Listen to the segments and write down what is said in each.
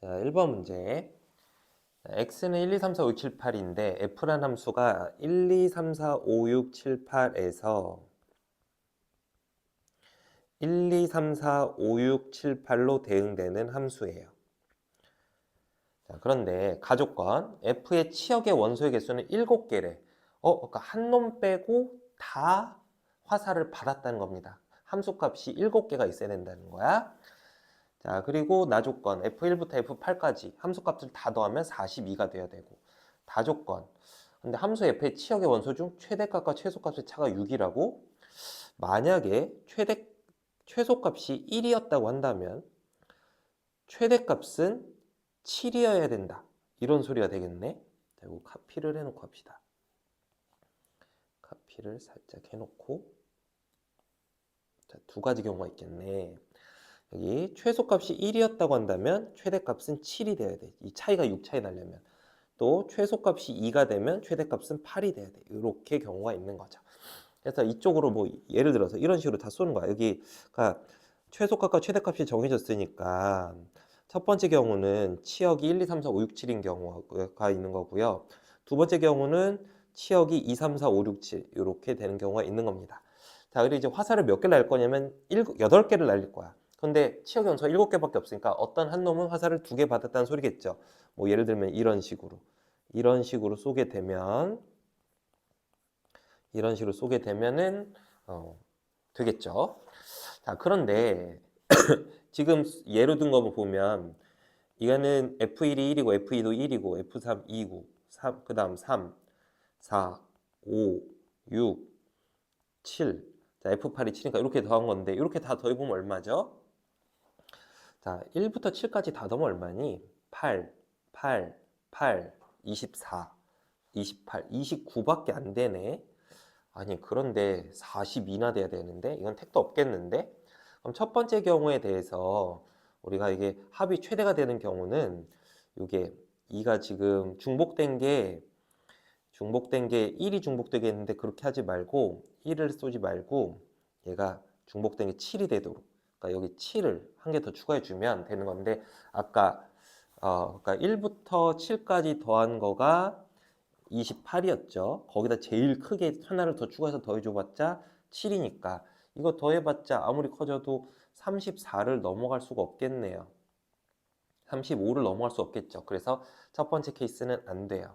자, 1번 문제. x는 1, 2, 3, 4, 5, 6, 7, 8인데 f란 함수가 1, 2, 3, 4, 5, 6, 7, 8에서 1, 2, 3, 4, 5, 6, 7, 8로 대응되는 함수예요. 자, 그런데 가조건 f의 치역의 원소의 개수는 7개래. 그러니까 한 놈 빼고 다 화살을 받았다는 겁니다. 함수값이 7개가 있어야 된다는 거야. 자, 그리고 나조건 F1부터 F8까지 함수값을 다 더하면 42가 돼야 되고, 다조건. 근데 함수 F의 치역의 원소 중 최대값과 최소값의 차가 6이라고? 만약에 최소값이 1이었다고 한다면 최대값은 7이어야 된다. 이런 소리가 되겠네. 자, 이거 카피를 해놓고 합시다. 카피를 살짝 해놓고. 자, 두 가지 경우가 있겠네. 여기 최소값이 1이었다고 한다면 최대값은 7이 돼야 돼. 이 차이가 6 차이 나려면. 또 최소값이 2가 되면 최대값은 8이 돼야 돼. 이렇게 경우가 있는 거죠. 그래서 이쪽으로 뭐 예를 들어서 이런 식으로 다 쏘는 거야. 여기가 최소값과 최대값이 정해졌으니까 첫 번째 경우는 치역이 1, 2, 3, 4, 5, 6, 7인 경우가 있는 거고요. 두 번째 경우는 치역이 2, 3, 4, 5, 6, 7 이렇게 되는 경우가 있는 겁니다. 자, 그리고 이제 화살을 몇 개를 날릴 거냐면 8개를 날릴 거야. 근데 치역 연소가 7개밖에 없으니까 어떤 한 놈은 화살을 2개 받았다는 소리겠죠. 뭐 예를 들면 이런 식으로 쏘게 되면 이런 식으로 쏘게 되면은 되겠죠. 자, 그런데 지금 예로 든 거 보면 이거는 F1이 1이고 F2도 1이고 F3 2고 그 다음 3, 4, 5, 6, 7. 자, F8이 7이니까 이렇게 더한 건데 이렇게 다 더해보면 얼마죠? 자, 1부터 7까지 다 더하면 얼마니? 8, 8, 8, 24, 28, 29밖에 안 되네. 아니, 그런데 42나 돼야 되는데 이건 택도 없겠는데? 그럼 첫 번째 경우에 대해서 우리가 이게 합이 최대가 되는 경우는 이게 2가 지금 중복된 게 1이 중복되겠는데 그렇게 하지 말고 1을 쏘지 말고 얘가 중복된 게 7이 되도록, 그러니까 여기 7을 한 개 더 추가해 주면 되는 건데 아까 그러니까 1부터 7까지 더한 거가 28이었죠. 거기다 제일 크게 하나를 더 추가해서 더해줘봤자 7이니까 이거 더해봤자 아무리 커져도 34를 넘어갈 수가 없겠네요. 35를 넘어갈 수 없겠죠. 그래서 첫 번째 케이스는 안 돼요.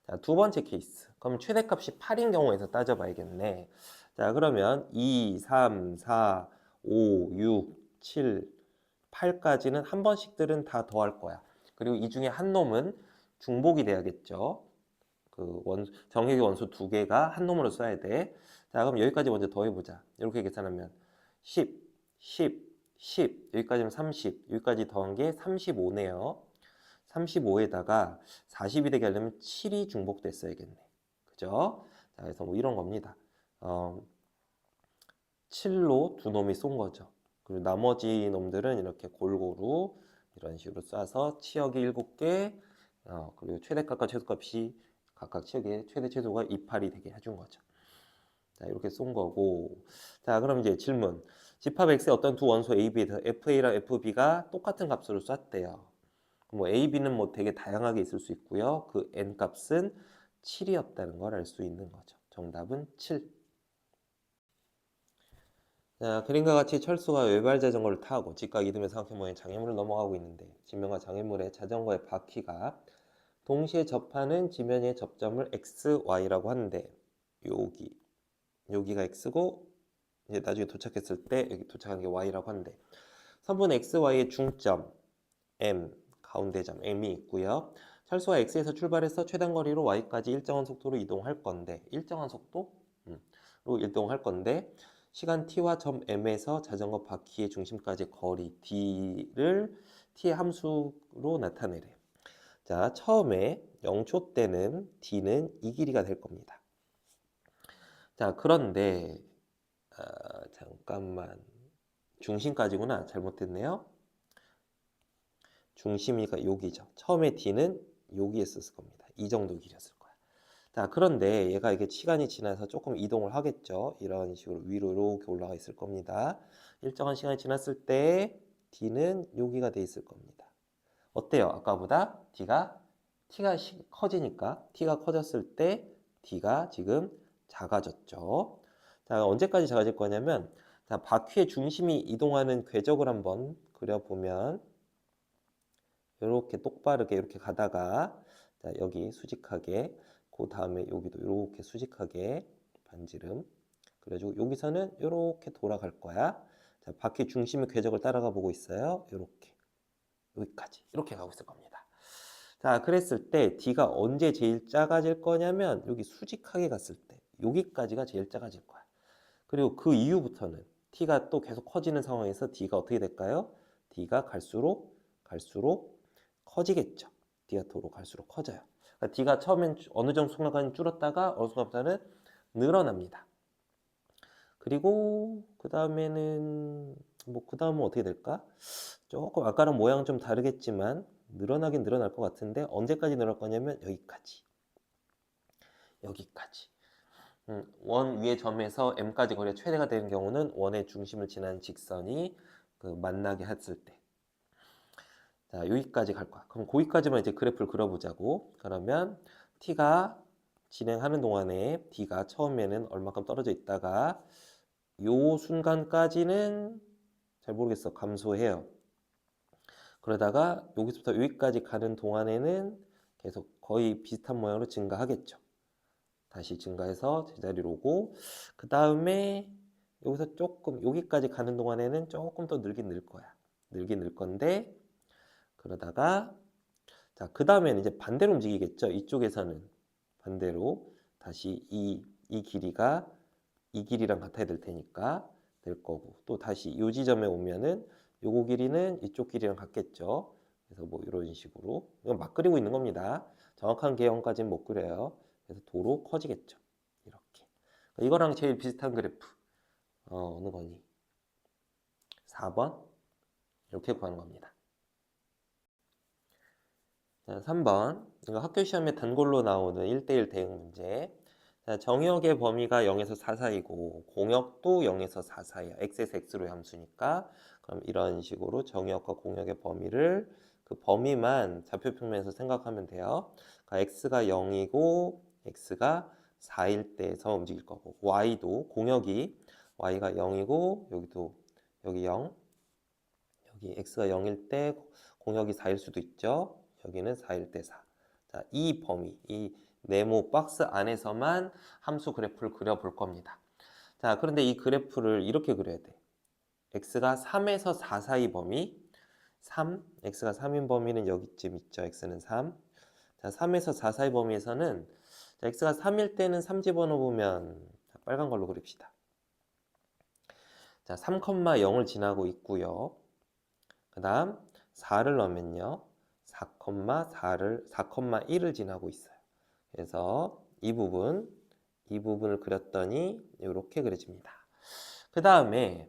자, 두 번째 케이스. 그럼 최대값이 8인 경우에서 따져봐야겠네. 자, 그러면 2, 3, 4, 5, 6, 7, 8까지는 한 번씩들은 다 더할 거야. 그리고 이 중에 한 놈은 중복이 돼야겠죠. 정액의 원소 2개가 한 놈으로 써야 돼. 자, 그럼 여기까지 먼저 더해보자. 이렇게 계산하면 10, 10, 10, 여기까지는 30, 여기까지 더한 게 35네요. 35에다가 40이 되게 하려면 7이 중복됐어야겠네. 그죠? 자, 그래서 뭐 이런 겁니다. 7로 두 놈이 쏜 거죠. 그리고 나머지 놈들은 이렇게 골고루 이런 식으로 쏴서 치역이 7개, 그리고 최대값과 최소값이 각각 치역의 최대 최소가 2, 8이 되게 해준 거죠. 자, 이렇게 쏜 거고. 자, 그럼 이제 질문. 집합 X의 어떤 두 원소 A, B에서 FA랑 FB가 똑같은 값으로 쐈대요. 뭐 A, B는 뭐 되게 다양하게 있을 수 있고요. 그 N 값은 7이었다는 걸 알 수 있는 거죠. 정답은 7. 자, 그림과 같이 철수가 외발 자전거를 타고 직각 이동의 삼각형 모양의 장애물을 넘어가고 있는데 지면과 장애물의 자전거의 바퀴가 동시에 접하는 지면의 접점을 X, Y라고 하는데 여기가 X고 이제 나중에 도착했을 때 여기 도착한 게 Y라고 하는데 선분 X, Y의 중점 M, 가운데 점 M이 있고요. 철수가 X에서 출발해서 최단 거리로 Y까지 일정한 속도로 이동할 건데 일정한 속도로 이동할 건데 시간 t와 점 m에서 자전거 바퀴의 중심까지 거리 d를 t의 함수로 나타내래. 자, 처음에 0초 때는 d는 이 길이가 될 겁니다. 자, 그런데 잠깐만, 중심까지구나. 잘못됐네요. 중심이가 여기죠. 처음에 d는 여기에 썼을 겁니다. 이 정도 길이었을 거야. 자, 그런데 얘가 이게 시간이 지나서 조금 이동을 하겠죠. 이런 식으로 위로 이렇게 올라가 있을 겁니다. 일정한 시간이 지났을 때 D는 여기가 돼 있을 겁니다. 어때요? 아까보다 t가 커지니까 t가 커졌을 때 d가 지금 작아졌죠. 자, 언제까지 작아질 거냐면 자, 바퀴의 중심이 이동하는 궤적을 한번 그려보면 이렇게 똑바르게 이렇게 가다가 자, 여기 수직하게 그 다음에 여기도 이렇게 수직하게 반지름 그래가지고 여기서는 이렇게 돌아갈 거야. 자, 바퀴 중심의 궤적을 따라가 보고 있어요. 이렇게 여기까지 이렇게 가고 있을 겁니다. 자, 그랬을 때 D가 언제 제일 작아질 거냐면 여기 수직하게 갔을 때 여기까지가 제일 작아질 거야. 그리고 그 이후부터는 T가 또 계속 커지는 상황에서 D가 어떻게 될까요? D가 갈수록 커지겠죠. D가 도로 갈수록 커져요. 그러니까 D가 처음엔 어느 정도 순간 줄었다가 어느 순간부터는 늘어납니다. 그리고 그 다음에는 뭐 그 다음은 어떻게 될까? 조금 아까랑 모양은 좀 다르겠지만 늘어나긴 늘어날 것 같은데 언제까지 늘어날 거냐면 여기까지. 원 위의 점에서 m까지 거리가 최대가 되는 경우는 원의 중심을 지나는 직선이 그 만나게 했을 때. 자, 여기까지 갈 거야. 그럼 거기까지만 이제 그래프를 그려보자고. 그러면 t가 진행하는 동안에 d가 처음에는 얼마큼 떨어져 있다가 요 순간까지는 잘 모르겠어. 감소해요. 그러다가 여기서부터 여기까지 가는 동안에는 계속 거의 비슷한 모양으로 증가하겠죠. 다시 증가해서 제자리로 오고 그 다음에 여기서 조금 여기까지 가는 동안에는 조금 더 늘긴 늘 거야. 늘긴 늘 건데 그러다가 자, 그 다음에는 이제 반대로 움직이겠죠. 이쪽에서는 반대로 다시 이 길이가 이 길이랑 같아야 될 테니까 될 거고 또 다시 이 지점에 오면은 요거 길이는 이쪽 길이랑 같겠죠. 그래서 뭐 이런 식으로 이건 막 그리고 있는 겁니다. 정확한 개형까지는 못 그려요. 그래서 도로 커지겠죠. 이렇게 이거랑 제일 비슷한 그래프 어느 거니? 4번 이렇게 구하는 겁니다. 자, 3번 이거 학교 시험에 단골로 나오는 1대1 대응 문제. 자, 정역의 범위가 0에서 4 사이고 공역도 0에서 4 사이야. x에서 x로의 함수니까 그럼 이런 식으로 정역과 공역의 범위를 그 범위만 좌표 평면에서 생각하면 돼요. 그러니까 x가 0이고 x가 4일 때에서 움직일 거고 y도 공역이 y가 0이고 여기도 여기 0 여기 x가 0일 때 공역이 4일 수도 있죠. 여기는 4일 때 4. 자, 이 범위, 이 네모 박스 안에서만 함수 그래프를 그려볼 겁니다. 자, 그런데 이 그래프를 이렇게 그려야 돼. x가 3에서 4 사이 범위, 3, x가 3인 범위는 여기쯤 있죠. x는 3. 자, 3에서 4 사이 범위에서는 자, x가 3일 때는 3 집어넣으면 자, 빨간 걸로 그립시다. 자, 3,0을 지나고 있고요. 그 다음 4를 넣으면요. 4,1을 지나고 있어요. 그래서 이 부분을 그렸더니 이렇게 그려집니다. 그 다음에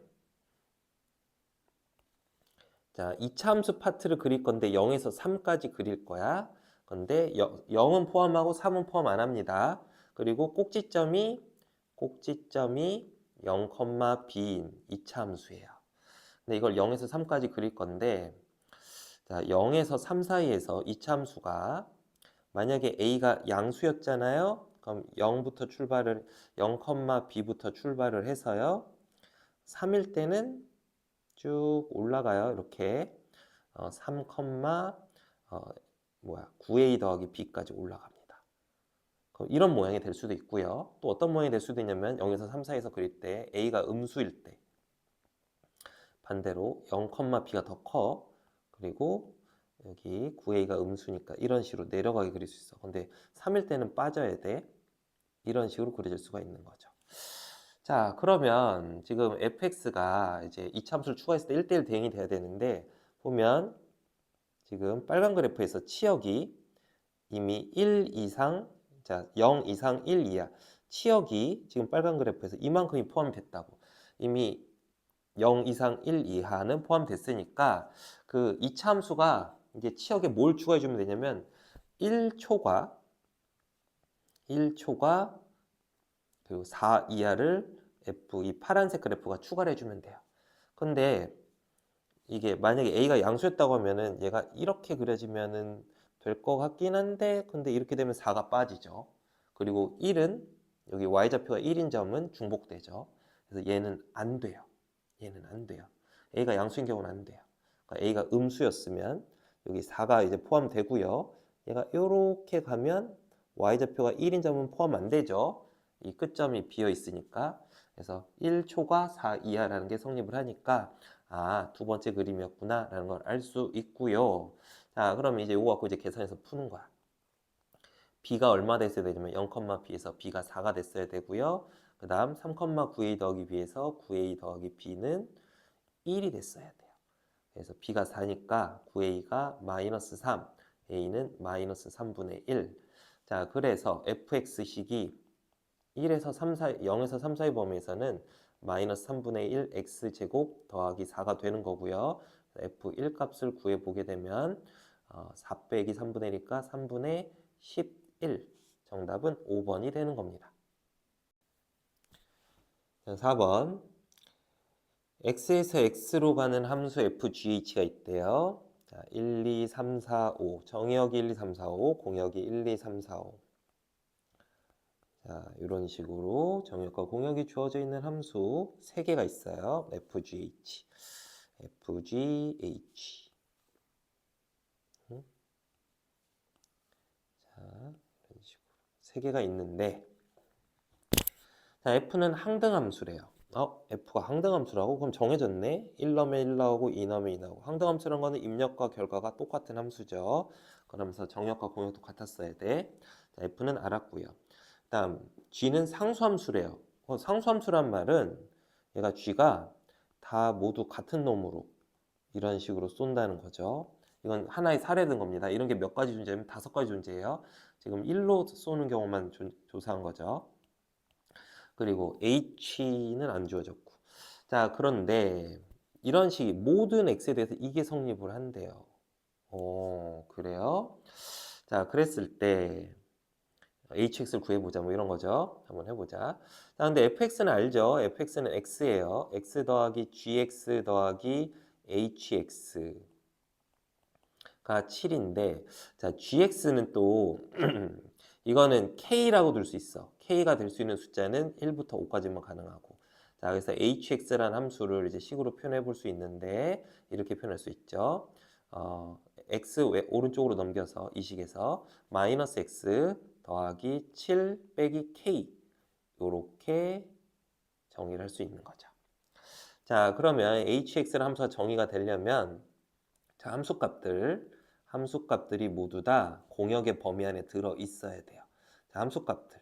자, 2차 함수 파트를 그릴 건데 0에서 3까지 그릴 거야. 근데 0은 포함하고 3은 포함 안 합니다. 그리고 꼭지점이 0,b인 2차 함수예요. 근데 이걸 0에서 3까지 그릴 건데 자, 0에서 3 사이에서 2차 함수가 만약에 a가 양수였잖아요. 그럼 0부터 출발을 0,b부터 출발을 해서요. 3일 때는 쭉 올라가요. 이렇게 3, 9a 더하기 b까지 올라갑니다. 그럼 이런 모양이 될 수도 있고요. 또 어떤 모양이 될 수도 있냐면 0에서 3 사이에서 그릴 때 a가 음수일 때 반대로 0, b가 더 커. 그리고 여기 9a가 음수니까 이런 식으로 내려가게 그릴 수 있어. 근데 3일 때는 빠져야 돼. 이런 식으로 그려질 수가 있는 거죠. 자, 그러면 지금 fx가 이제 이차함수를 추가했을 때 1대1 대응이 돼야 되는데 보면 지금 빨간 그래프에서 치역이 이미 1 이상, 자, 0 이상 1 이하. 치역이 지금 빨간 그래프에서 이만큼이 포함됐다고. 이미 0 이상 1 이하는 포함됐으니까 그 이차 함수가 이제 치역에 뭘 추가해 주면 되냐면 1초과 그리고 4 이하를 이 파란색 그래프가 추가를 해주면 돼요. 근데 이게 만약에 a가 양수였다고 하면은 얘가 이렇게 그려지면은 될 것 같긴 한데 근데 이렇게 되면 4가 빠지죠. 그리고 1은 여기 y좌표가 1인 점은 중복되죠. 그래서 얘는 안 돼요. 얘는 안 돼요. a가 양수인 경우는 안 돼요. 그러니까 a가 음수였으면 여기 4가 이제 포함되고요. 얘가 이렇게 가면 y좌표가 1인 점은 포함 안 되죠. 이 끝점이 비어 있으니까. 그래서 1초가 4 이하라는 게 성립을 하니까 아, 두 번째 그림이었구나 라는 걸 알 수 있고요. 자, 그러면 이제 이거 갖고 이제 계산해서 푸는 거야. b가 얼마 됐어야 되냐면 0,b에서 b가 4가 됐어야 되고요. 그 다음 3,9a 더하기 b에서 9a 더하기 b는 1이 됐어야 돼요. 그래서 b가 4니까 9a가 마이너스 3, a는 마이너스 3분의 1. 자, 그래서 fx식이 1에서 3, 4, 0에서 3, 4의 범위에서는 마이너스 3분의 1 x제곱 더하기 4가 되는 거고요. f1 값을 구해보게 되면 4 빼기 3분의 1이니까 3분의 11. 정답은 5번이 되는 겁니다. 4번. x에서 x로 가는 함수 fgh가 있대요. 자, 1, 2, 3, 4, 5. 정의역이 1, 2, 3, 4, 5. 공역이 1, 2, 3, 4, 5. 자, 이런 식으로 정역과 공역이 주어져 있는 함수 3개가 있어요. FGH. FGH. 자, 이런 식으로 3개가 있는데 자, F는 항등함수래요. F가 항등함수라고? 그럼 정해졌네. 1 넣으면 1 나오고 2 넣으면 2 나오고. 항등함수라는 거는 입력과 결과가 똑같은 함수죠. 그러면서 정역과 공역도 같았어야 돼. 자, F는 알았고요. 다음 G는 상수함수래요. 상수함수란 말은 얘가 G가 다 모두 같은 놈으로 이런 식으로 쏜다는 거죠. 이건 하나의 사례된 겁니다. 이런 게 몇 가지 존재하면 5가지 존재예요. 지금 1로 쏘는 경우만 조사한 거죠. 그리고 H는 안 주어졌고. 자, 그런데 이런 식이 모든 X에 대해서 이게 성립을 한대요. 그래요? 자, 그랬을 때 hx를 구해보자 뭐 이런 거죠. 한번 해보자. 자, 근데 fx는 알죠? fx는 x예요. x 더하기 gx 더하기 hx가 7인데 자, gx는 또 이거는 k라고 둘 수 있어. k가 될 수 있는 숫자는 1부터 5까지만 가능하고 자, 그래서 hx라는 함수를 이제 식으로 표현해 볼 수 있는데 이렇게 표현할 수 있죠. x 오른쪽으로 넘겨서 이 식에서 마이너스 x 더하기 7 빼기 k 요렇게 정의를 할 수 있는 거죠. 자, 그러면 hx라는 함수가 정의가 되려면 자, 함수값들이 모두 다 공역의 범위 안에 들어 있어야 돼요. 자, 함수값들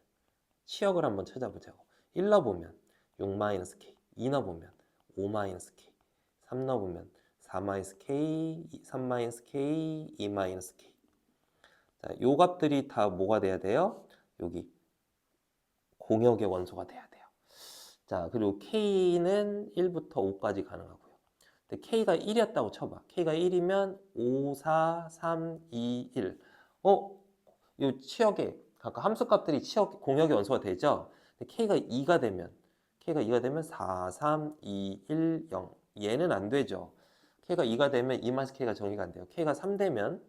치역을 한번 찾아보자고. 1 넣어보면 6-k, 2 넣어보면 5-k, 3 넣어보면 4-k, 3-k, 2-k. 자, 요 값들이 다 뭐가 돼야 돼요? 여기 공역의 원소가 돼야 돼요. 자, 그리고 k는 1부터 5까지 가능하고요. 근데 k가 1이었다고 쳐봐. k가 1이면 5, 4, 3, 2, 1. 이 치역에 각각 함수값들이 치역 공역의 원소가 되죠. 근데 k가 2가 되면 4, 3, 2, 1, 0. 얘는 안 되죠. k가 2가 되면 2-k가 정의가 안 돼요. k가 3 되면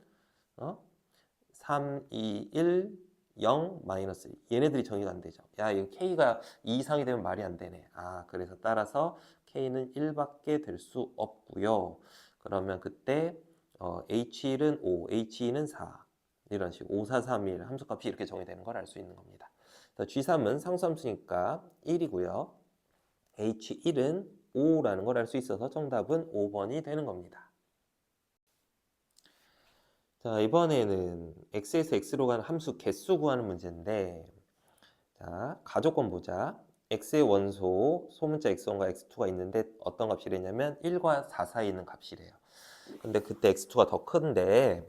3, 2, 1, 0, 마이너스 1. 얘네들이 정의가 안 되죠. 야, 이거 k가 2 이상이 되면 말이 안 되네. 그래서 따라서 k는 1밖에 될 수 없고요. 그러면 그때 h1은 5, h2는 4. 이런 식으로 5, 4, 3, 1 함수값이 이렇게 정의되는 걸 알 수 있는 겁니다. G3은 상수함수니까 1이고요. H1은 5라는 걸 알 수 있어서 정답은 5번이 되는 겁니다. 자, 이번에는 x에서 x로 가는 함수 개수 구하는 문제인데 자, 가족권 보자. x의 원소 소문자 x1과 x2가 있는데 어떤 값이랬냐면 1과 4 사이에 있는 값이래요. 근데 그때 x2가 더 큰데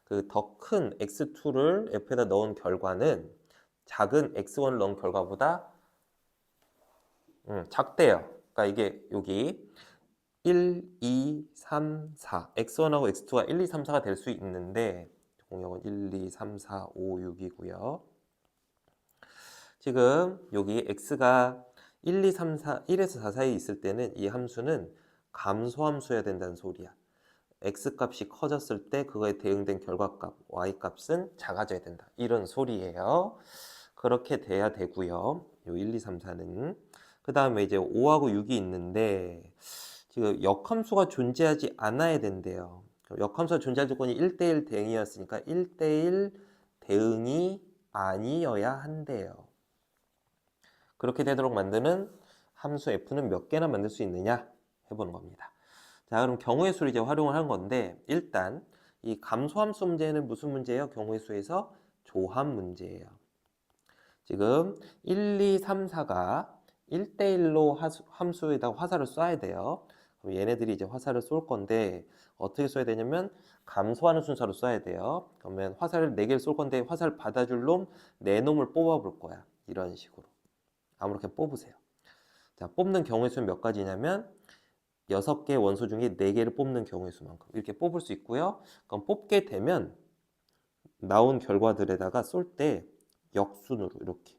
그 더 큰 x2를 f에다 넣은 결과는 작은 x1을 넣은 결과보다 작대요. 그러니까 이게 여기 1, 2, 3, 4 x1하고 x2가 1, 2, 3, 4가 될 수 있는데 공역은 1, 2, 3, 4, 5, 6이고요. 지금 여기 x가 1, 2, 3, 4, 1에서 4 사이에 있을 때는 이 함수는 감소함수여야 된다는 소리야. x값이 커졌을 때 그거에 대응된 결과값 y값은 작아져야 된다. 이런 소리예요. 그렇게 돼야 되고요. 요 1, 2, 3, 4는. 그 다음에 이제 5하고 6이 있는데 지금 역함수가 존재하지 않아야 된대요. 역함수가 존재할 조건이 1대1 대응이었으니까 1대1 대응이 아니어야 한대요. 그렇게 되도록 만드는 함수 f는 몇 개나 만들 수 있느냐 해보는 겁니다. 자, 그럼 경우의 수를 이제 활용을 한 건데 일단 이 감소함수 문제는 무슨 문제예요? 경우의 수에서 조합 문제예요. 지금 1, 2, 3, 4가 1대1로 함수에다가 화살을 쏴야 돼요. 그럼 얘네들이 이제 화살을 쏠 건데 어떻게 쏴야 되냐면 감소하는 순서로 쏴야 돼요. 그러면 화살을 4개를 쏠 건데 화살 받아줄 놈 4놈을 뽑아 볼 거야. 이런 식으로. 아무렇게 뽑으세요. 자, 뽑는 경우의 수는 몇 가지냐면 6개의 원소 중에 4개를 뽑는 경우의 수만큼 이렇게 뽑을 수 있고요. 그럼 뽑게 되면 나온 결과들에다가 쏠 때 역순으로 이렇게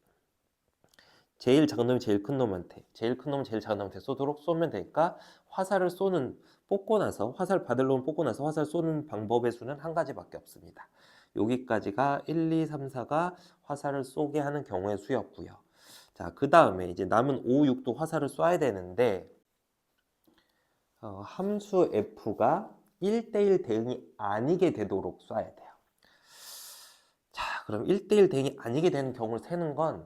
제일 작은 놈이 제일 큰 놈한테, 제일 큰 놈은 제일 작은 놈한테 쏘도록 쏘면 되니까 화살을 쏘는, 뽑고 나서 화살 받을 놈을 뽑고 나서 화살 쏘는 방법의 수는 한 가지밖에 없습니다. 여기까지가 1, 2, 3, 4가 화살을 쏘게 하는 경우의 수였고요. 자, 그 다음에 이제 남은 5, 6도 화살을 쏴야 되는데 함수 f가 1대1 대응이 아니게 되도록 쏴야 돼요. 자, 그럼 1대1 대응이 아니게 되는 경우를 세는 건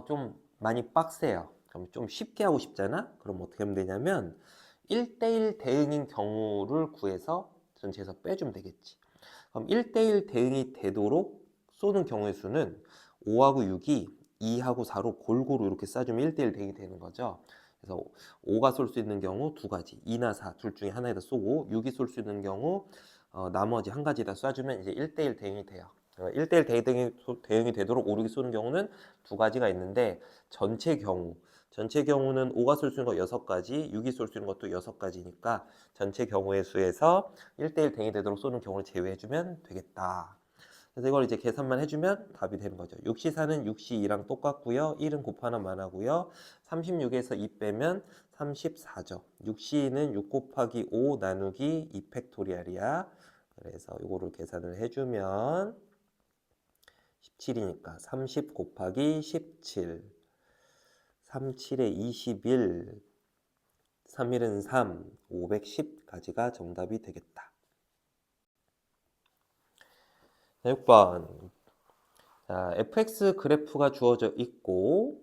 좀 많이 빡세요. 그럼 좀 쉽게 하고 싶잖아? 그럼 어떻게 하면 되냐면 1대1 대응인 경우를 구해서 전체에서 빼주면 되겠지. 그럼 1대1 대응이 되도록 쏘는 경우의 수는 5하고 6이 2하고 4로 골고루 이렇게 쏴주면 1대1 대응이 되는 거죠. 그래서 5가 쏠 수 있는 경우 두 가지, 2나 4 둘 중에 하나에다 쏘고 6이 쏠 수 있는 경우 나머지 한 가지에다 쏴주면 이제 1대1 대응이 돼요. 1대1 대응이 되도록 5, 6이 쏘는 경우는 두 가지가 있는데 전체 경우는 5가 쏠 수 있는 거 6가지, 6이 쏠 수 있는 것도 6가지니까 전체 경우의 수에서 1대1 대응이 되도록 쏘는 경우를 제외해주면 되겠다. 그래서 이걸 이제 계산만 해주면 답이 되는 거죠. 6시4는 6시2랑 똑같고요. 1은 곱하나만 하고요. 36에서 2 빼면 34죠. 6시2는 6 곱하기 5 나누기 2 팩토리얼이야. 그래서 이거를 계산을 해주면 17이니까 30 곱하기 17 37에 21 3일은 3 510까지가 정답이 되겠다. 6번 자, fx 그래프가 주어져 있고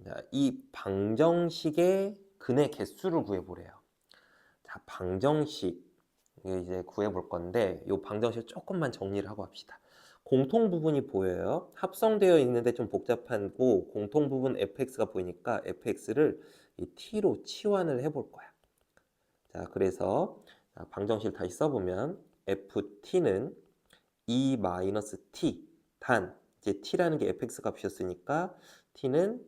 자, 이 방정식의 근의 개수를 구해보래요. 자, 방정식 이제 구해볼 건데 이 방정식 조금만 정리를 하고 합시다. 공통 부분이 보여요. 합성되어 있는데 좀 복잡하고 공통 부분 fx가 보이니까 fx를 이 t로 치환을 해볼 거야. 자, 그래서 방정식을 다시 써보면 ft는 2-t 단 이제 t라는 게 fx 값이었으니까 t는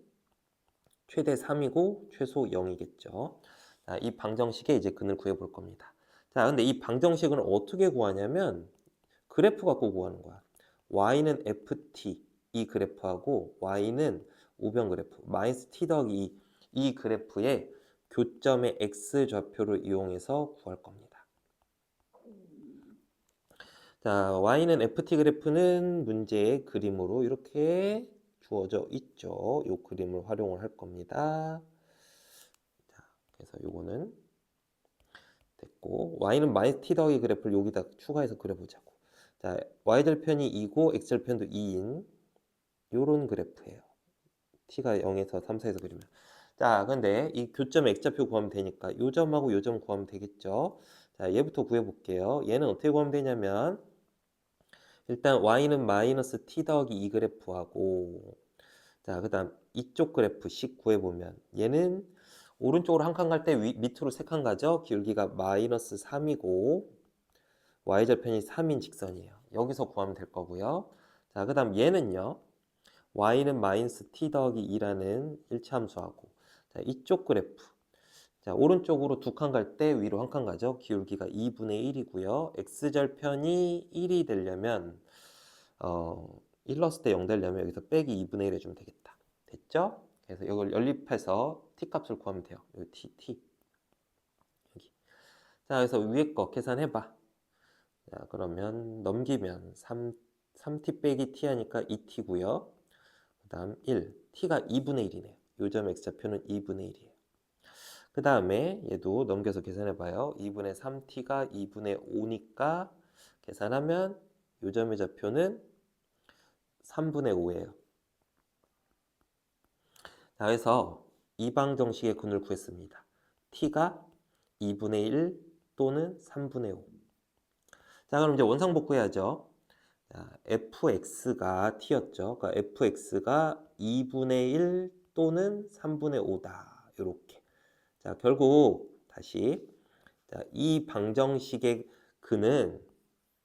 최대 3이고 최소 0이겠죠. 자, 이 방정식에 이제 근을 구해볼 겁니다. 자, 근데 이 방정식은 어떻게 구하냐면 그래프 갖고 구하는 거야. y는 ft 이 그래프하고 y는 우변 그래프 마이너스 t 더하기 이 그래프의 교점의 x 좌표를 이용해서 구할 겁니다. 자, y는 ft 그래프는 문제의 그림으로 이렇게 주어져 있죠. 이 그림을 활용을 할 겁니다. 자, 그래서 요거는 됐고 y는 마이너스 t 더하기 그래프를 여기다 추가해서 그려보자고. 자, y절편이 2고 x절편도 2인 요런 그래프예요. t가 0에서 3, 4에서 그리면. 자, 근데 이 교점 x좌표 구하면 되니까 요 점하고 요 점 구하면 되겠죠. 자, 얘부터 구해볼게요. 얘는 어떻게 구하면 되냐면 일단 y는 마이너스 t 더하기 2 그래프하고 자, 그 다음 이쪽 그래프 식 구해보면 얘는 오른쪽으로 한 칸 갈 때 밑으로 3칸 가죠. 기울기가 마이너스 3이고 y절편이 3인 직선이에요. 여기서 구하면 될 거고요. 자, 그 다음 얘는요. y는 마이너스 t 더하기 2라는 일차함수하고 자, 이쪽 그래프 자, 오른쪽으로 2칸 갈 때 위로 1칸 가죠. 기울기가 2분의 1이고요. x절편이 1이 되려면 1 넣었을 때 0 되려면 여기서 빼기 2분의 1 해주면 되겠다. 됐죠? 그래서 이걸 연립해서 t 값을 구하면 돼요. 여기 t 여기 자, 그래서 위에 거 계산해봐. 자, 그러면 넘기면 3t 빼기 t 하니까 2t고요. 그 다음 1, t가 2분의 1이네요. 요점 x좌표는 2분의 1이에요. 그 다음에 얘도 넘겨서 계산해봐요. 2분의 3t가 2분의 5니까 계산하면 요점의 좌표는 3분의 5예요. 자, 그래서 이방정식의 근을 구했습니다. t가 2분의 1 또는 3분의 5. 자, 그럼 이제 원상복구해야죠. 자, fx가 t였죠. 그러니까 fx가 2분의 1 또는 3분의 5다. 이렇게. 자, 결국 다시 자, 이 방정식의 근은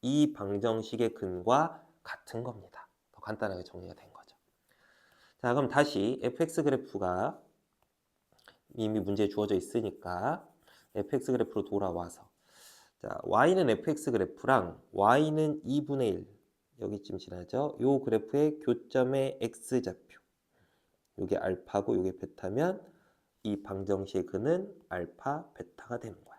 이 방정식의 근과 같은 겁니다. 더 간단하게 정리가 된 거죠. 자, 그럼 다시 fx 그래프가 이미 문제에 주어져 있으니까 fx 그래프로 돌아와서 자, y는 fx 그래프랑 y는 2분의 1 여기쯤 지나죠. 요 그래프의 교점의 x좌표 요게 알파고 요게 베타면 이 방정식의 근은 알파 베타가 되는 거야.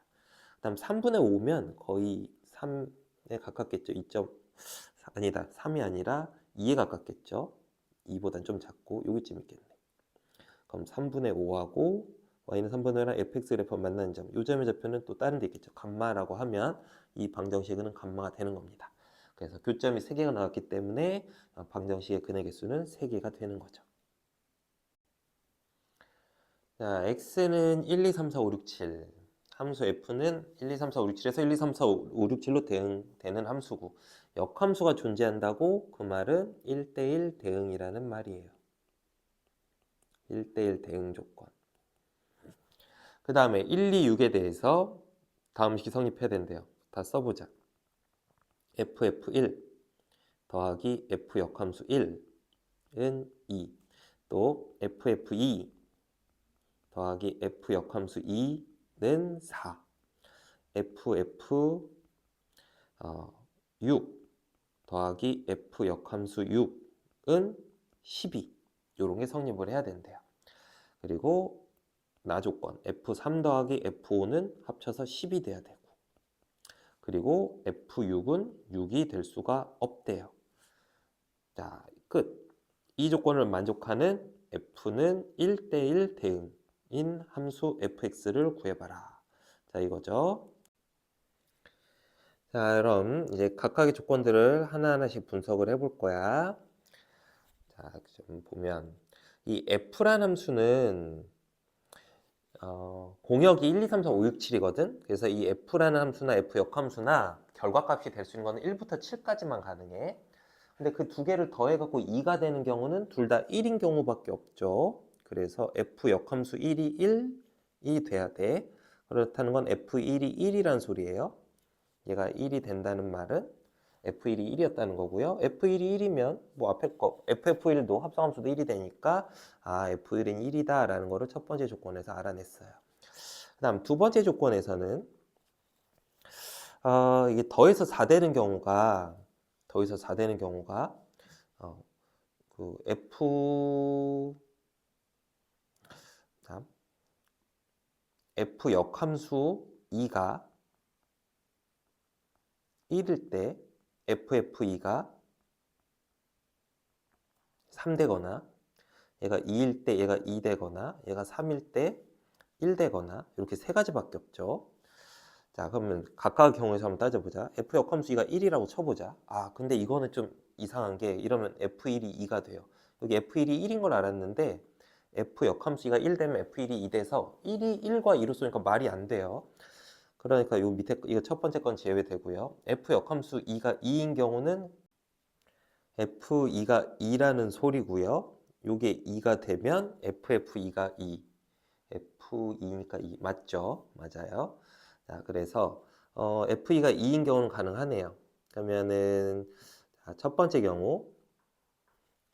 그 다음 3분의 5면 거의 3에 가깝겠죠. 2점 아니다. 3이 아니라 2에 가깝겠죠. 2보단 좀 작고 여기쯤 있겠네. 그럼 3분의 5하고 y는 3분의 5랑 fx 그래프 만나는 점. 요 점의 좌표는 또 다른 데 있겠죠. 감마라고 하면 이 방정식은 감마가 되는 겁니다. 그래서 교점이 3개가 나왔기 때문에 방정식의 근의 개수는 3개가 되는 거죠. 자, x는 1, 2, 3, 4, 5, 6, 7. 함수 f는 1, 2, 3, 4, 5, 6, 7에서 1, 2, 3, 4, 5, 6, 7로 대응되는 함수고 역함수가 존재한다고 그 말은 1대1 대응이라는 말이에요. 1대1 대응 조건. 그 다음에 1, 2, 6에 대해서 다음 식 성립해야 된대요. 다 써보자. ff1 더하기 f 역함수 1은 2. 또 ff2 더하기 f 역함수 2는 4. ff 6 더하기 f 역함수 6은 12. 요런 게 성립을 해야 된대요. 그리고 나조건 f3 더하기 f5는 합쳐서 10이 돼야 되고 그리고 f6은 6이 될 수가 없대요. 자, 끝. 이 조건을 만족하는 f는 1대1 대응인 함수 fx를 구해봐라. 자, 이거죠. 자, 그럼 이제 각각의 조건들을 하나하나씩 분석을 해볼 거야. 자, 좀 보면 이 f라는 함수는 공역이 1, 2, 3, 4, 5, 6, 7이거든. 그래서 이 f라는 함수나 f 역함수나 결과값이 될 수 있는 거는 1부터 7까지만 가능해. 근데 그 두 개를 더해갖고 2가 되는 경우는 둘 다 1인 경우밖에 없죠. 그래서 f 역함수 1이 1이 돼야 돼. 그렇다는 건 f1이 1이란 소리예요. 얘가 1이 된다는 말은 f1이 1이었다는 거고요. f1이 1이면 뭐 앞에 거 ff1도 합성함수도 1이 되니까 f1은 1이다 라는 거를 첫 번째 조건에서 알아냈어요. 그 다음 두 번째 조건에서는 이게 더해서 4되는 경우가 그 f 역함수 2가 1일 때 ff2가 3되거나 얘가 2일 때 얘가 2되거나 얘가 3일 때 1되거나 이렇게 세 가지밖에 없죠. 자, 그러면 각각의 경우에서 한번 따져보자. f 역함수 2가 1이라고 쳐보자. 근데 이거는 좀 이상한 게 이러면 f1이 2가 돼요. 여기 f1이 1인 걸 알았는데 f 역함수 2가 1 되면 f1이 2 돼서 1이 1과 2로 쏘니까 말이 안 돼요. 그러니까 요 밑에 이거 첫 번째 건 제외되고요. f 역함수 2가 2인 경우는 f2가 2라는 소리고요. 요게 2가 되면 ff2가 2. f2니까 2 맞죠? 맞아요. 자, 그래서 f2가 2인 경우는 가능하네요. 그러면은 첫 번째 경우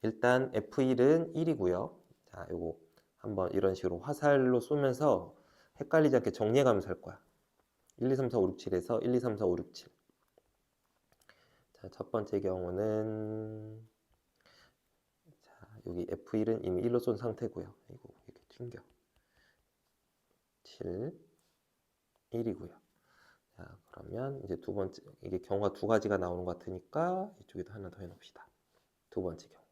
일단 f1은 1이고요. 자, 요거 한번 이런 식으로 화살로 쏘면서 헷갈리지 않게 정리해가면서 할 거야. 1, 2, 3, 4, 5, 6, 7에서 1, 2, 3, 4, 5, 6, 7. 자, 첫 번째 경우는 자, 여기 F1은 이미 1로 쏜 상태고요. 이거 이렇게 튕겨. 7, 1이고요. 자, 그러면 이제 두 번째, 이게 경우가 두 가지가 나오는 것 같으니까 이쪽에도 하나 더 해놓읍시다. 두 번째 경우.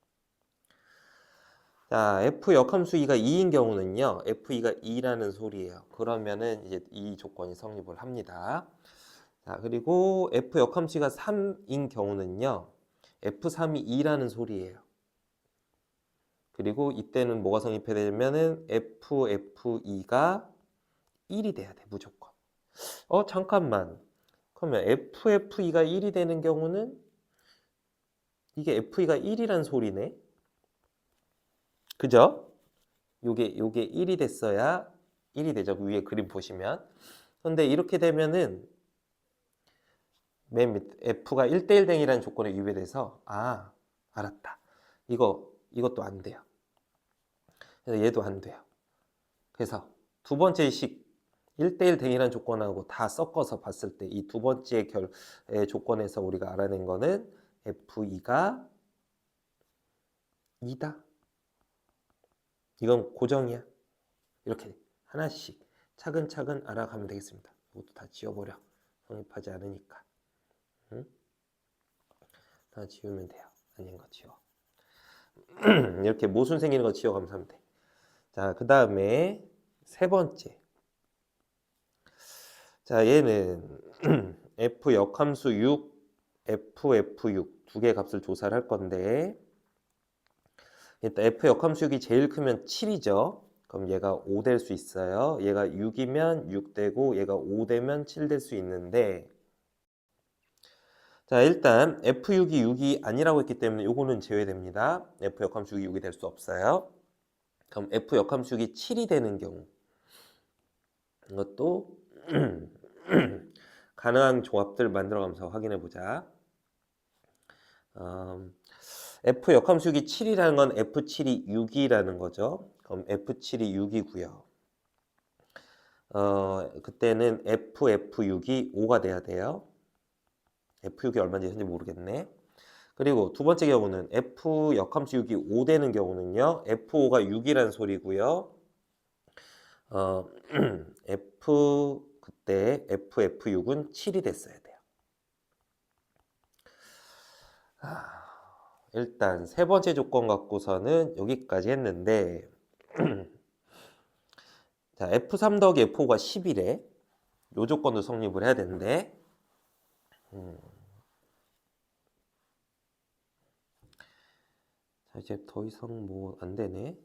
자, f 역함수 2가 2인 경우는요, f2가 2라는 소리예요. 그러면은 이제 이 조건이 성립을 합니다. 자, 그리고 f 역함수가 3인 경우는요, f3이 2라는 소리예요. 그리고 이때는 뭐가 성립해야 되냐면은 f2가 1이 돼야 돼, 무조건. 잠깐만. 그러면 f2가 1이 되는 경우는 이게 f2가 1이란 소리네. 그죠? 요게 1이 됐어야 1이 되죠. 위에 그림 보시면. 근데 이렇게 되면은 맨 밑 f가 1대1 댕이라는 조건에 위배돼서 알았다. 이것도 안 돼요. 그래서 얘도 안 돼요. 그래서 두 번째 식 1대1 댕이라는 조건하고 다 섞어서 봤을 때 이 두 번째 조건에서 우리가 알아낸 거는 f2가 2다. 이건 고정이야. 이렇게 하나씩 차근차근 알아가면 되겠습니다. 이것도 다 지워버려. 성립하지 않으니까. 응? 다 지우면 돼요. 아닌 거 지워. 이렇게 모순 생기는 거 지워가면서 하면 돼. 자, 그 다음에 세 번째. 자, 얘는 f 역함수 6, ff6 두 개의 값을 조사를 할 건데 일단 f 역함수 6이 제일 크면 7이죠. 그럼 얘가 5 될 수 있어요. 얘가 6이면 6 되고 얘가 5 되면 7 될 수 있는데 자, 일단 f6이 6이 아니라고 했기 때문에 요거는 제외됩니다. f 역함수 6이 6이 될 수 없어요. 그럼 f 역함수 6이 7이 되는 경우 이것도 가능한 조합들 만들어가면서 확인해 보자. f 역함수 6이 7이라는 건 f7이 6이라는 거죠. 그럼 f7이 6이고요. 그때는 f6이 5가 돼야 돼요. f6이 얼마인지 현재 모르겠네. 그리고 두 번째 경우는 f 역함수 6이 5 되는 경우는요. f5가 6이라는 소리고요. 그때 f6은 7이 됐어야 돼요. 일단 세 번째 조건 갖고서는 여기까지 했는데 자, f3 더하기 f5가 11에 요 조건도 성립을 해야 되는데 자, 이제 더 이상 뭐 안 되네.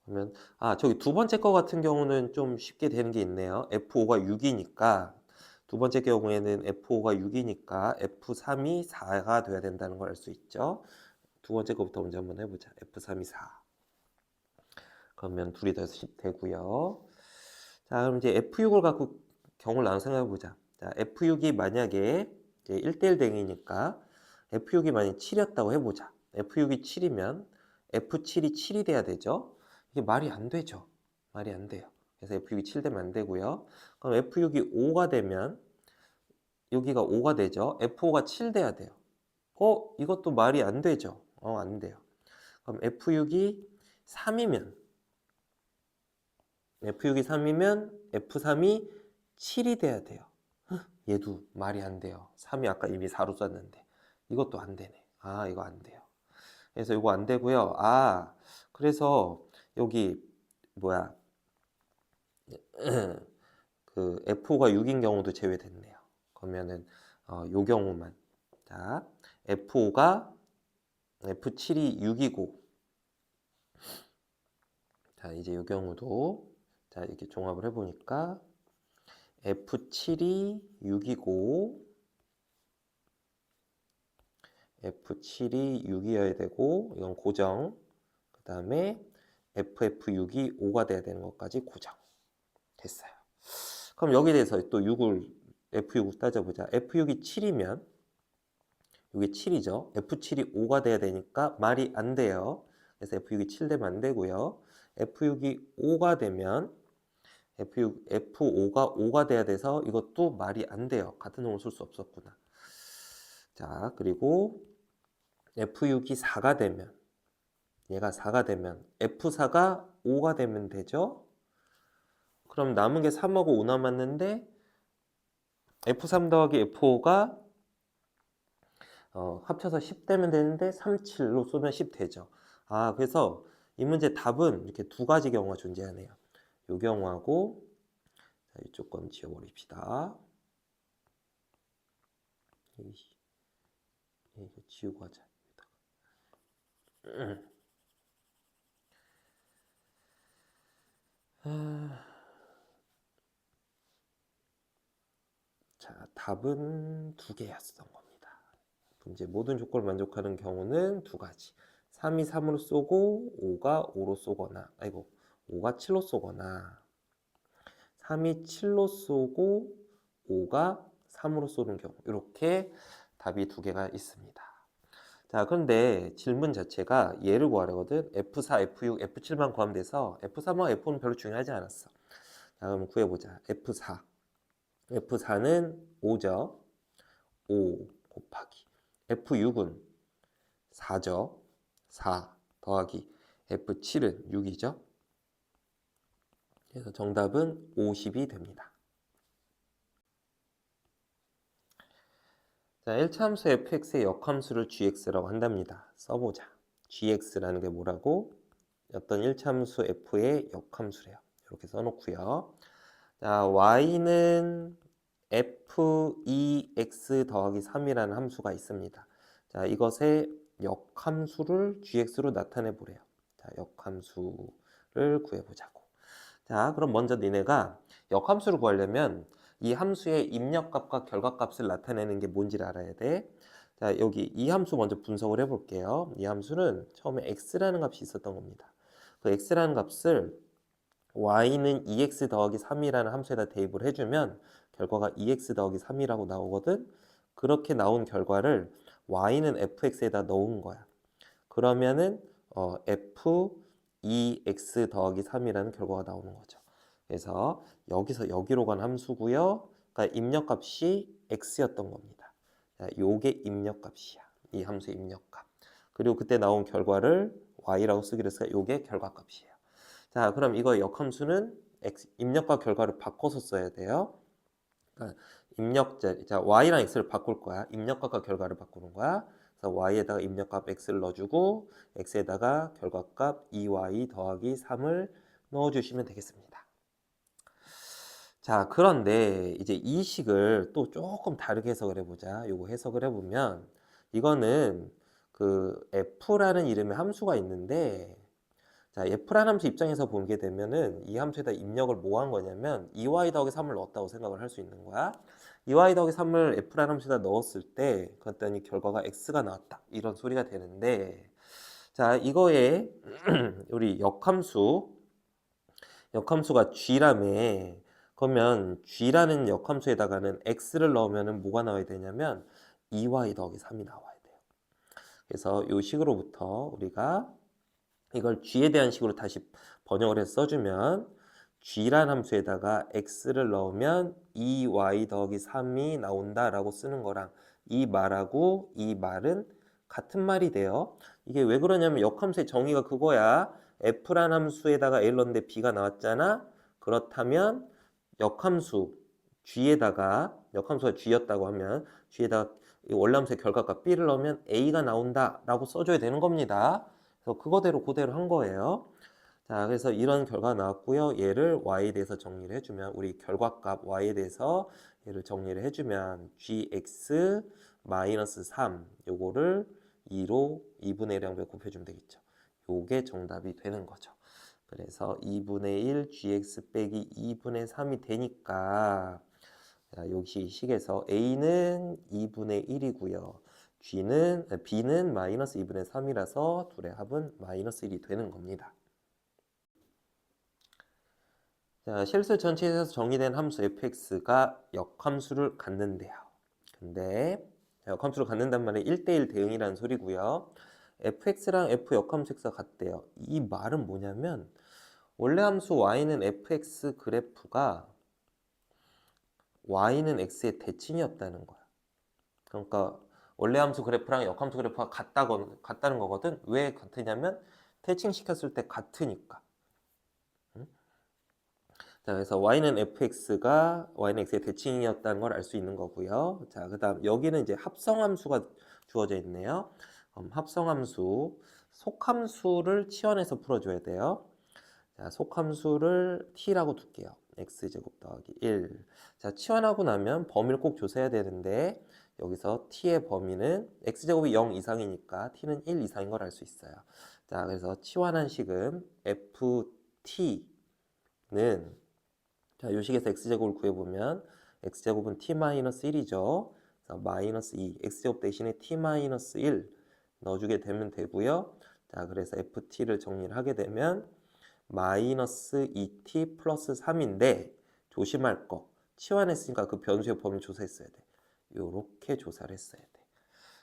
그러면 저기 두 번째 거 같은 경우는 좀 쉽게 되는 게 있네요. f5가 6이니까 두 번째 경우에는 f5가 6이니까 f3이 4가 돼야 된다는 걸 알 수 있죠. 두 번째 거부터 먼저 한번 해보자. f3이 4. 그러면 둘이 더 10 되고요. 자, 그럼 이제 f6을 갖고 경우를 나눠 생각해 보자. 자, f6이 만약에 이제 1대1 댕이니까 f6이 만약에 7이었다고 해보자. f6이 7이면 f7이 7이 돼야 되죠. 이게 말이 안 되죠. 말이 안 돼요. 그래서 f6이 7 되면 안 되고요. 그럼 f6이 5가 되면 여기가 5가 되죠. f5가 7 돼야 돼요. 이것도 말이 안 되죠. 안 돼요. 그럼 f6이 3이면 f6이 3이면 f3이 7이 돼야 돼요. 얘도 말이 안 돼요. 3이 아까 이미 4로 썼는데 이것도 안 되네. 이거 안 돼요. 그래서 이거 안 되고요. 그래서 여기 뭐야 그 f5가 6인 경우도 제외됐네요. 그러면은 요 경우만 자 f5가 f7이 6이고 자 이제 요 경우도 자 이렇게 종합을 해보니까 f7이 6이고 f7이 6이어야 되고 이건 고정 그 다음에 ff6이 5가 돼야 되는 것까지 고정 됐어요. 그럼 여기에 대해서 또 6을 f6을 따져보자. f6이 7이면 이게 7이죠. f7이 5가 돼야 되니까 말이 안 돼요. 그래서 f6이 7 되면 안 되고요. f6이 5가 되면 f5가 5가 돼야 돼서 이것도 말이 안 돼요. 같은 놈을 쓸 수 없었구나. 자, 그리고 f6이 4가 되면 얘가 4가 되면 f4가 5가 되면 되죠. 그럼 남은 게 3하고 5 남았는데 F3 더하기 F5가 합쳐서 10 되면 되는데 37로 쏘면 10 되죠. 그래서 이 문제 답은 이렇게 두 가지 경우가 존재하네요. 이 경우하고, 자, 이쪽 건 지워버립시다. 이거 지우고 하자. 자, 답은 두 개였던 겁니다. 이제 모든 조건을 만족하는 경우는 두 가지. 3이 3으로 쏘고 5가 5로 쏘거나, 5가 7로 쏘거나, 3이 7로 쏘고 5가 3으로 쏘는 경우. 이렇게 답이 두 개가 있습니다. 자, 그런데 질문 자체가 얘를 구하려거든. F4, F6, F7만 구하면 돼서 F3와 F5는 별로 중요하지 않았어. 자, 그럼 구해보자. F4. F4는 5죠. 5 곱하기. F6은 4죠. 4 더하기. F7은 6이죠. 그래서 정답은 50이 됩니다. 자, 1차 함수 fx의 역함수를 gx라고 한답니다. 써보자. gx라는 게 뭐라고? 어떤 1차 함수 f의 역함수래요. 이렇게 써놓고요. 자, y는 f2x 더하기 3이라는 함수가 있습니다. 자, 이것의 역함수를 gx로 나타내 보래요. 자, 역함수를 구해보자고. 자, 그럼 먼저 니네가 역함수를 구하려면 이 함수의 입력값과 결과값을 나타내는 게 뭔지를 알아야 돼. 자, 여기 이 함수 먼저 분석을 해볼게요. 이 함수는 처음에 x라는 값이 있었던 겁니다. 그 x라는 값을 y는 2x 더하기 3이라는 함수에다 대입을 해주면 결과가 2x 더하기 3이라고 나오거든. 그렇게 나온 결과를 y는 fx에다 넣은 거야. 그러면은 f2x 더하기 3이라는 결과가 나오는 거죠. 그래서 여기서 여기로 간 함수고요. 그러니까 입력값이 x였던 겁니다. 자, 요게 입력값이야. 이 함수의 입력값. 그리고 그때 나온 결과를 y라고 쓰기로 했으니까 요게 결과값이에요. 자, 그럼 이거 역함수는 입력과 결과를 바꿔서 써야 돼요. 그러니까 자, y랑 x를 바꿀 거야. 입력값과 결과를 바꾸는 거야. 그래서 y에다가 입력값 x를 넣어주고 x에다가 결과값 2y 더하기 3을 넣어주시면 되겠습니다. 자, 그런데 이제 이 식을 또 조금 다르게 해석을 해보자. 요거 해석을 해보면 이거는 그 f라는 이름의 함수가 있는데, 자, f라는 함수 입장에서 보게 되면은 이 함수에다 입력을 뭐 한 거냐면 2y 더하기 3을 넣었다고 생각을 할 수 있는 거야. 2y 더하기 3을 f라는 함수에다 넣었을 때 그랬더니 결과가 x가 나왔다. 이런 소리가 되는데, 자, 이거에 우리 역함수가 g라며. 그러면 g라는 역함수에다가는 x를 넣으면 뭐가 나와야 되냐면 2y 더하기 3이 나와야 돼요. 그래서 이 식으로부터 우리가 이걸 g에 대한 식으로 다시 번역을 해서 써주면 g라는 함수에다가 x를 넣으면 2y 더하기 3이 나온다라고 쓰는 거랑 이 말하고 이 말은 같은 말이 돼요. 이게 왜 그러냐면 역함수의 정의가 그거야. f라는 함수에다가 a를 넣었는데 b가 나왔잖아. 그렇다면 역함수 역함수가 g였다고 하면 g에다가 원래함수의 결과값 b를 넣으면 a가 나온다라고 써줘야 되는 겁니다. 그래서 그거대로 그대로 한 거예요. 자, 그래서 이런 결과가 나왔고요. 얘를 y에 대해서 정리를 해주면 우리 결과값 y에 대해서 얘를 정리를 해주면 gx 마이너스 3 요거를 2로 2분의 1랑 곱해주면 되겠죠. 요게 정답이 되는 거죠. 그래서 2분의 1 gx 빼기 2분의 3이 되니까, 자, 여기 식에서 a는 2분의 1이고요. b는 마이너스 2분의 3이라서 둘의 합은 마이너스 1이 되는 겁니다. 자, 실수 전체에서 정의된 함수 fx가 역함수를 갖는데요. 근데 역함수를 갖는단 말은 1대1 대응이라는 소리고요. fx랑 f 역함수 x가 같대요. 이 말은 뭐냐면 원래 함수 y는 fx 그래프가 y는 x의 대칭이었다는 거야. 그러니까 원래 함수 그래프랑 역함수 그래프가 같다는 거거든. 왜 같으냐면 대칭시켰을 때 같으니까. 자, 그래서 y는 fx가 y는 x의 대칭이었다는 걸 알 수 있는 거고요. 자, 그다음 여기는 이제 합성함수가 주어져 있네요. 합성함수, 속함수를 치환해서 풀어줘야 돼요. 자, 속함수를 t라고 둘게요. x제곱 더하기 1. 자, 치환하고 나면 범위를 꼭 조사해야 되는데 여기서 t의 범위는 x제곱이 0 이상이니까 t는 1 이상인 걸 알 수 있어요. 자, 그래서 치환한 식은 ft는 자, 요 식에서 x제곱을 구해보면 x제곱은 t-1이죠. 그래서 마이너스 2, x제곱 대신에 t-1 넣어주게 되면 되고요. 자, 그래서 ft를 정리를 하게 되면 마이너스 2t 플러스 3인데 조심할 거 치환했으니까 그 변수의 범위 조사했어야 돼. 요렇게 조사를 했어야 돼.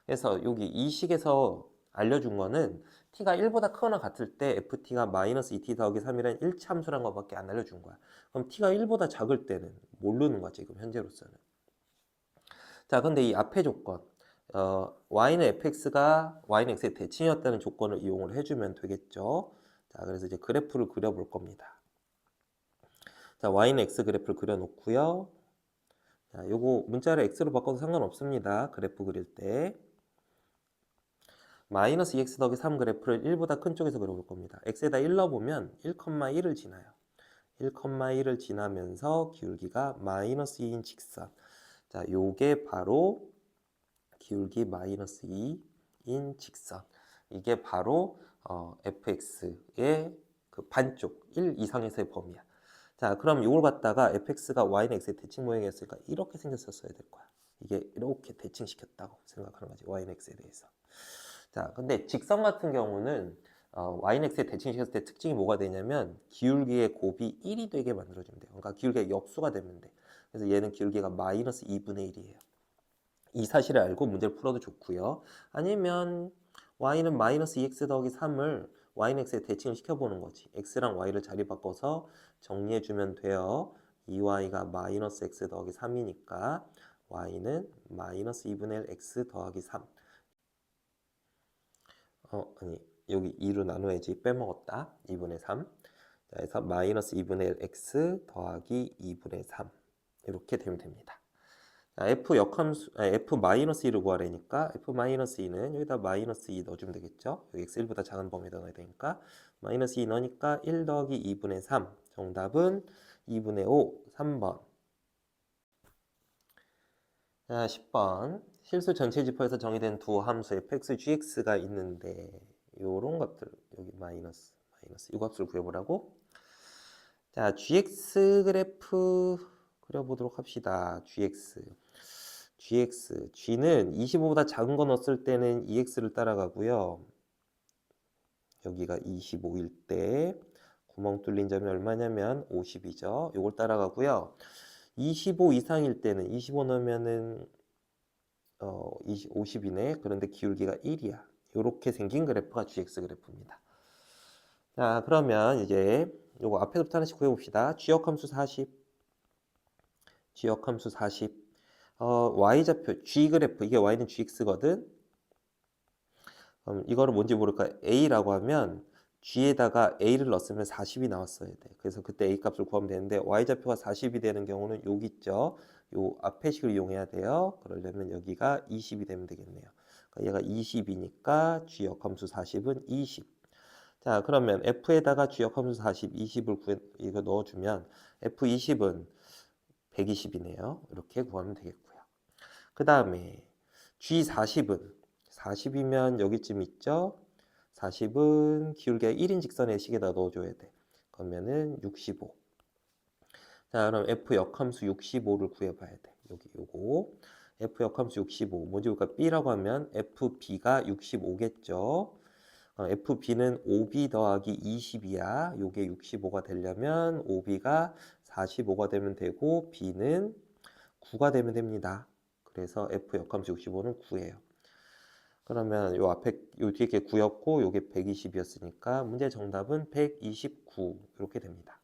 그래서 여기 이 식에서 알려준 거는 t가 1보다 크거나 같을 때 ft가 마이너스 2t 더하기 3이라는 1차 함수란 것밖에 안 알려준 거야. 그럼 t가 1보다 작을 때는 모르는 거야 지금 현재로서는. 자, 근데 이 앞에 조건 y는 fx가 y는 x의 대칭이었다는 조건을 이용을 해주면 되겠죠. 자, 그래서 이제 그래프를 그려볼 겁니다. 자, y는 x 그래프를 그려놓고요. 자, 요거 문자를 x로 바꿔도 상관없습니다. 그래프 그릴 때. 마이너스 2x 더하기 3 그래프를 1보다 큰 쪽에서 그려볼 겁니다. x에다 1 넣어보면 1,1을 지나요. 1,1을 지나면서 기울기가 마이너스 2인 직선. 자, 요게 바로 기울기 마이너스 2인 직선. 이게 바로 fx의 그 반쪽 1 이상에서의 범위야. 자, 그럼 이걸 갖다가 fx가 y는 x의 대칭 모양이었으니까 이렇게 생겼었어야 될 거야. 이게 이렇게 대칭시켰다고 생각하는 거지, y는 x에 대해서. 자, 근데 직선 같은 경우는 y는 x에 대칭시켰을 때 특징이 뭐가 되냐면 기울기의 곱이 1이 되게 만들어주면 돼요. 그러니까 기울기가 역수가 되면 돼. 그래서 얘는 기울기가 마이너스 2분의 1이에요. 이 사실을 알고 문제를 풀어도 좋고요. 아니면 y는 마이너스 2x 더하기 3을 y는 x에 대칭을 시켜보는 거지. x랑 y를 자리 바꿔서 정리해주면 돼요. 2y가 마이너스 x 더하기 3이니까 y는 마이너스 2분의 1 x 더하기 3. 아니, 여기 2로 나눠야지. 빼먹었다. 2분의 3. 자, 그래서 마이너스 2분의 1 x 더하기 2분의 3. 이렇게 되면 됩니다. 자, f 역함수, f 마이너스 2를 구하려니까 f 마이너스 2는 여기다 마이너스 2 넣어주면 되겠죠. 여기 x 1보다 작은 범위에다 넣어야 되니까 마이너스 2 넣으니까 1 더하기 2분의 3. 정답은 2분의 5, 3번. 자, 10번. 실수 전체 지퍼에서 정의된 두 함수 fx, gx가 있는데 요런 것들 여기 마이너스 이 값을 구해보라고. 자, gx 그래프 그려보도록 합시다. g는 25보다 작은 거 넣었을 때는 2x를 따라가고요. 여기가 25일 때 구멍 뚫린 점이 얼마냐면 50이죠. 요걸 따라가고요. 25 이상일 때는 25 넣으면은 50이네. 그런데 기울기가 1이야. 이렇게 생긴 그래프가 gx 그래프입니다. 자, 그러면 이제 요거 앞에서부터 하나씩 구해봅시다. g역함수 40, g역함수 40. y좌표 g 그래프 이게 y는 gx거든. 이거를 뭔지 모를까? a라고 하면 g에다가 a를 넣었으면 40이 나왔어야 돼. 그래서 그때 a 값을 구하면 되는데 y좌표가 40이 되는 경우는 여기 있죠. 요 앞에 식을 이용해야 돼요. 그러려면 여기가 20이 되면 되겠네요. 그러니까 얘가 20이니까 g 역함수 40은 20. 자, 그러면 f에다가 g 역함수 40, 20을 이거 넣어주면 f20은 120이네요. 이렇게 구하면 되겠고요. 그 다음에 g40은 40이면 여기쯤 있죠. 40은 기울기가 1인 직선의 식에다 넣어줘야 돼. 그러면은 65. 자, 그럼 f 역함수 65를 구해봐야 돼. 여기 요거 f 역함수 65 뭐지? 그러니까 b라고 하면 fb가 65겠죠. fb는 5b 더하기 20이야. 요게 65가 되려면 5b가 45가 되면 되고 b는 9가 되면 됩니다. 그래서 f 역함수 65는 9예요. 그러면 요 앞에 요 뒤에 게 9였고 요게 120이었으니까 문제 정답은 129 이렇게 됩니다.